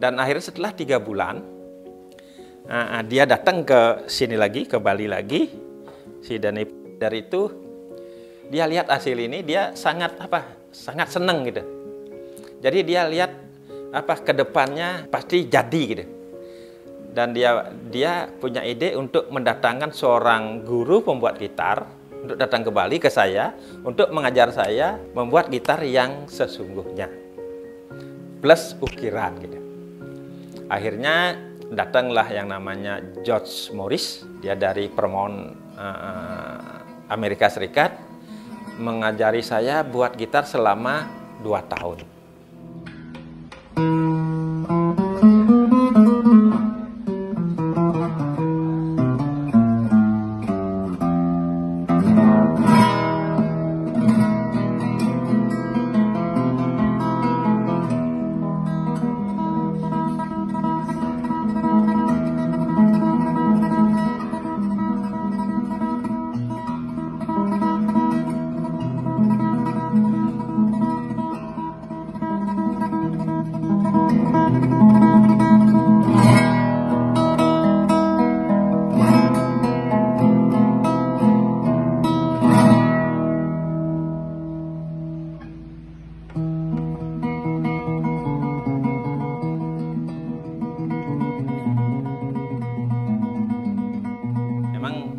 Dan akhirnya setelah 3 bulan, dia datang ke sini lagi, ke Bali lagi. Si Dani dari itu, dia lihat hasil ini, dia sangat seneng gitu. Jadi dia lihat ke depannya pasti jadi gitu. Dan dia punya ide untuk mendatangkan seorang guru pembuat gitar untuk datang ke Bali ke saya untuk mengajar saya membuat gitar yang sesungguhnya plus ukiran gitu. Akhirnya datanglah yang namanya George Morris, dia dari Vermont, Amerika Serikat, mengajari saya buat gitar selama 2 tahun.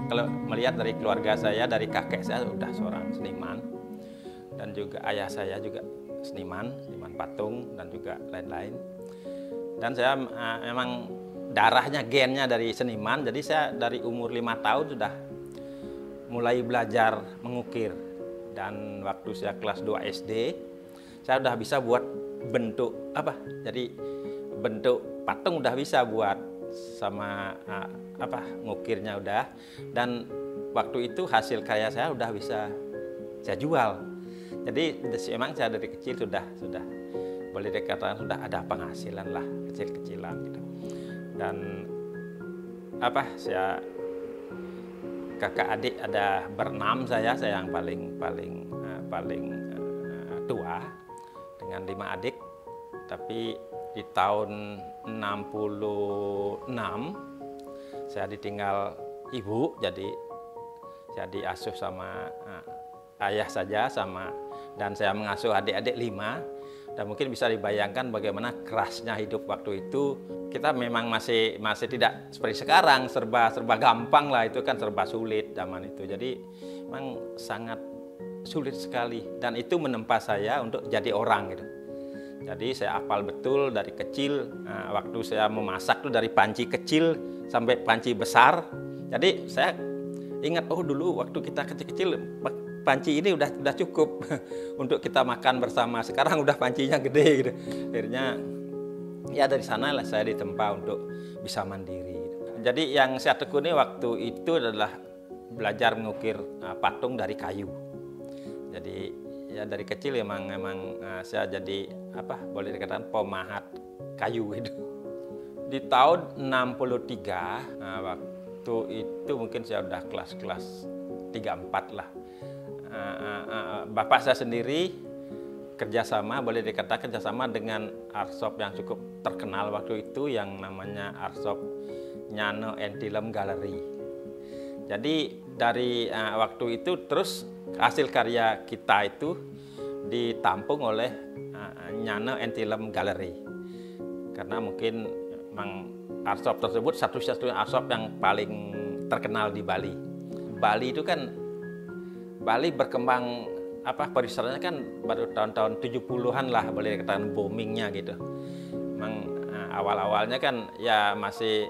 Kalau melihat dari keluarga saya, dari kakek saya sudah seorang seniman, dan juga ayah saya juga seniman patung dan juga lain-lain. Dan saya memang darahnya, gennya dari seniman, jadi saya dari umur 5 tahun sudah mulai belajar mengukir. Dan waktu saya kelas 2 SD, saya sudah bisa buat bentuk jadi bentuk patung udah bisa buat, sama ngukirnya udah. Dan waktu itu hasil karya saya udah bisa saya jual. Jadi emang saya dari kecil sudah boleh dikatakan sudah ada penghasilan lah, kecil-kecilan gitu. Dan saya kakak adik ada berenam, saya yang paling tua dengan 5 adik. Tapi di tahun 66 saya ditinggal ibu, jadi saya diasuh sama ayah saja, dan saya mengasuh adik-adik 5. Dan mungkin bisa dibayangkan bagaimana kerasnya hidup waktu itu. Kita memang masih tidak seperti sekarang serba gampang lah, itu kan serba sulit zaman itu. Jadi memang sangat sulit sekali, dan itu menempa saya untuk jadi orang gitu. Jadi saya hafal betul dari kecil, waktu saya memasak tuh dari panci kecil sampai panci besar. Jadi saya ingat, dulu waktu kita kecil-kecil panci ini udah cukup untuk kita makan bersama. Sekarang udah pancinya gede gitu. Akhirnya ya dari sanalah saya ditempa untuk bisa mandiri. Jadi yang saya tekuni waktu itu adalah belajar mengukir patung dari kayu. Jadi ya dari kecil emang saya jadi boleh dikatakan pemahat kayu gitu. Di tahun 63, waktu itu mungkin saya udah kelas 3-4 lah. Bapak saya sendiri boleh dikatakan kerjasama dengan artshop yang cukup terkenal waktu itu, yang namanya artshop Nyano Entilem Gallery. Jadi dari waktu itu terus hasil karya kita itu ditampung oleh Nyano Entilem Gallery, karena mungkin memang artshop tersebut satu-satunya artshop yang paling terkenal di Bali. Bali itu kan berkembang pariwisatanya kan baru tahun-tahun 70-an lah, boleh dikatakan boomingnya gitu. Memang awal-awalnya kan ya masih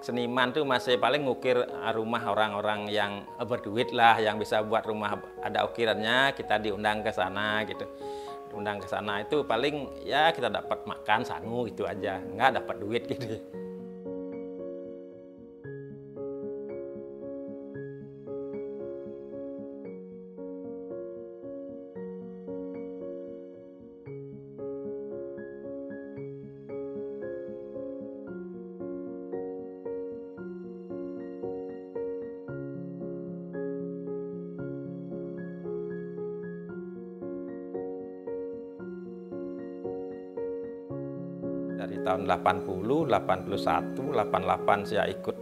seniman tuh masih paling ngukir rumah orang-orang yang berduit lah, yang bisa buat rumah ada ukirannya, kita diundang ke sana gitu. Diundang ke sana itu paling ya kita dapat makan sangu gitu aja, nggak dapat duit gitu. Dari tahun 80, 81, 88 saya ikut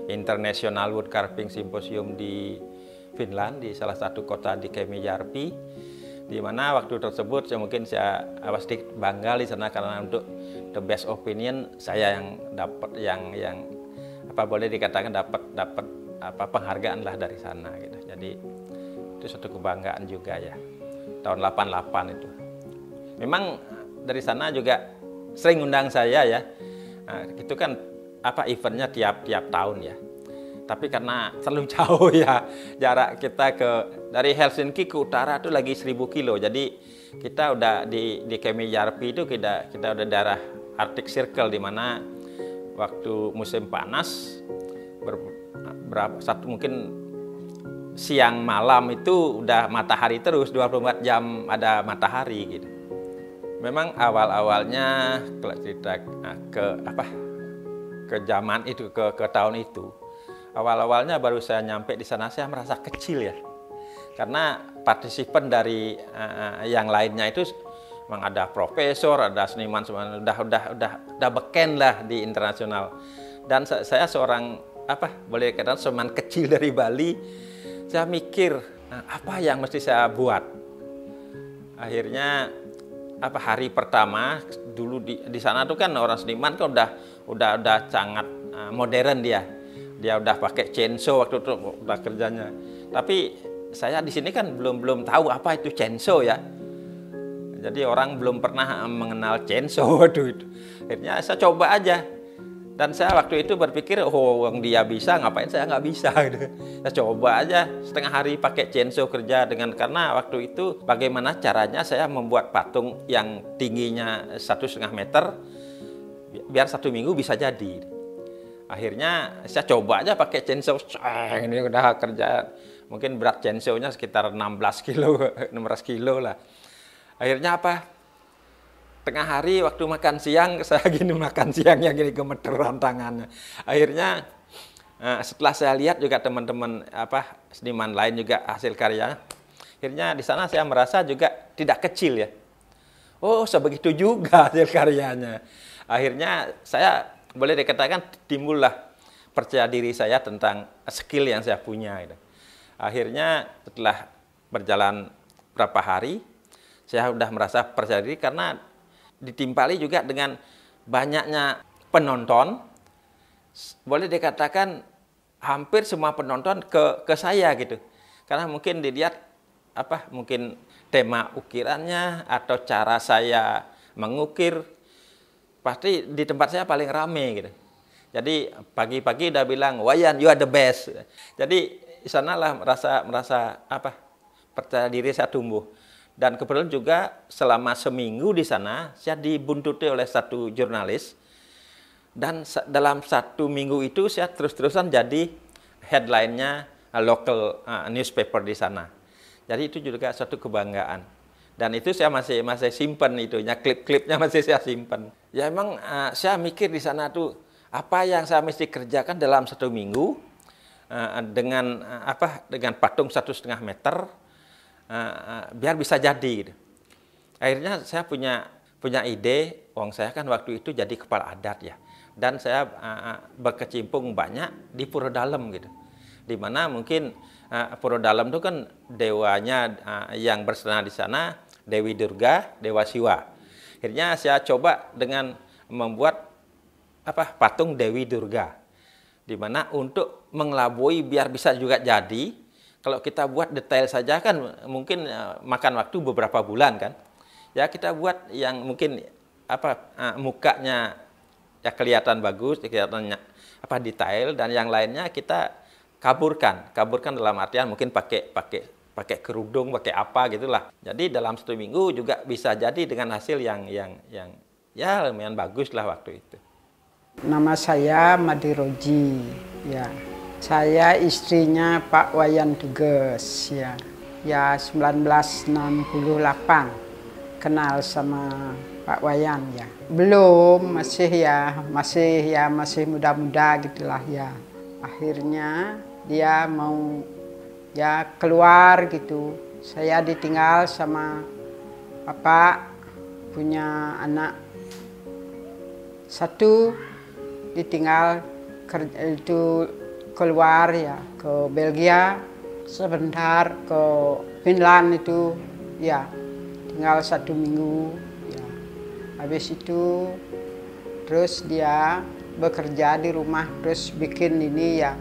International Wood Carving Symposium di Finland, di salah satu kota di Kemijärvi, di mana waktu tersebut saya sedikit bangga di sana karena untuk the best opinion saya yang dapat yang boleh dikatakan dapat penghargaan lah dari sana gitu. Jadi itu suatu kebanggaan juga ya. Tahun 88 itu. Memang dari sana juga sering undang saya ya. Nah, itu kan eventnya tiap tahun ya. Tapi karena terlalu jauh ya jarak kita dari Helsinki ke utara itu lagi 1000 kilo. Jadi kita udah di Kemijärvi itu kita udah daerah Arctic Circle, di mana waktu musim panas mungkin siang malam itu udah matahari terus 24 jam ada matahari gitu. Memang awal-awalnya kalau cerita ke zaman itu ke tahun itu, awal-awalnya baru saya nyampe di sana saya merasa kecil ya, karena partisipan dari yang lainnya itu memang ada profesor, ada seniman, semua udah beken lah di internasional. Dan saya seorang boleh dikatakan seniman kecil dari Bali. Saya mikir apa yang mesti saya buat. Akhirnya hari pertama dulu di sana tuh kan orang seniman kan udah sangat modern dia udah pakai chainsaw waktu itu udah kerjanya. Tapi saya di sini kan belum tahu apa itu chainsaw ya. Jadi orang belum pernah mengenal chainsaw waktu itu. Akhirnya saya coba aja. Dan saya waktu itu berpikir, yang dia bisa, ngapain saya nggak bisa gitu. Saya coba aja setengah hari pakai chainsaw kerja karena waktu itu bagaimana caranya saya membuat patung yang tingginya 1,5 meter biar 1 minggu bisa jadi. Akhirnya saya coba aja pakai chainsaw, ini udah kerja. Mungkin berat chainsaw-nya sekitar 16 kilo, 16 kilo lah. Akhirnya tengah hari waktu makan siang, saya makan siangnya gemeteran tangannya. Akhirnya setelah saya lihat juga teman-teman seniman lain juga hasil karya, akhirnya di sana saya merasa juga tidak kecil ya. Oh, sebegitu juga hasil karyanya. Akhirnya saya boleh dikatakan timbullah percaya diri saya tentang skill yang saya punya gitu. Akhirnya setelah berjalan berapa hari, saya sudah merasa percaya diri karena ditimpali juga dengan banyaknya penonton. Boleh dikatakan hampir semua penonton ke saya gitu. Karena mungkin dilihat mungkin tema ukirannya atau cara saya mengukir, pasti di tempat saya paling rame gitu. Jadi pagi-pagi udah bilang, "Wayan, you are the best." Jadi di sanalah merasa percaya diri saya tumbuh. Dan kebetulan juga selama seminggu di sana saya dibuntuti oleh satu jurnalis, dan dalam 1 minggu itu saya terus-terusan jadi headline-nya local newspaper di sana. Jadi itu juga suatu kebanggaan. Dan itu saya masih simpen itunya, klip-klipnya masih saya simpen. Ya emang saya mikir di sana tuh apa yang saya mesti kerjakan dalam 1 minggu dengan patung 1,5 meter. Biar bisa jadi gitu. Akhirnya saya punya ide, saya kan waktu itu jadi kepala adat ya, dan saya berkecimpung banyak di Puro Dalem gitu, di mana mungkin Puro Dalem itu kan dewanya yang bersana di sana Dewi Durga, Dewa Siwa. Akhirnya saya coba dengan membuat patung Dewi Durga, di mana untuk mengelabui biar bisa juga jadi. Kalau kita buat detail saja kan mungkin makan waktu beberapa bulan kan. Ya kita buat yang mungkin mukanya ya kelihatan bagus, kelihatannya detail, dan yang lainnya kita kaburkan dalam artian mungkin pakai kerudung, pakai apa gitulah. Jadi dalam 1 minggu juga bisa jadi dengan hasil yang ya lumayan bagus lah waktu itu. Nama saya Madiroji ya. Saya istrinya Pak Wayan Duges ya. Ya 1968 kenal sama Pak Wayan ya. Belum, masih muda-muda gitulah ya. Akhirnya dia mau ya keluar gitu. Saya ditinggal sama Bapak, punya anak satu ditinggal itu keluar ya ke Belgia, sebentar ke Finland itu ya tinggal 1 minggu ya. Habis itu terus dia bekerja di rumah, terus bikin ini ya,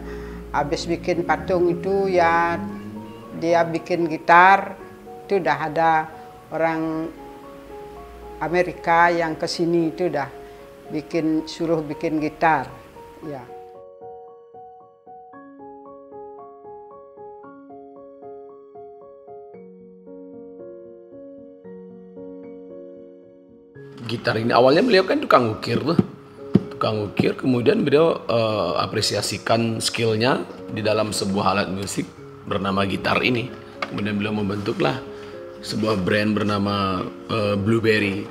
habis bikin patung itu ya dia bikin gitar. Itu udah ada orang Amerika yang kesini itu udah suruh bikin gitar ya. Gitar ini awalnya beliau kan tukang ukir tuh. Tukang ukir, kemudian beliau apresiasikan skillnya di dalam sebuah alat musik bernama gitar ini. Kemudian beliau membentuklah sebuah brand bernama Blueberry.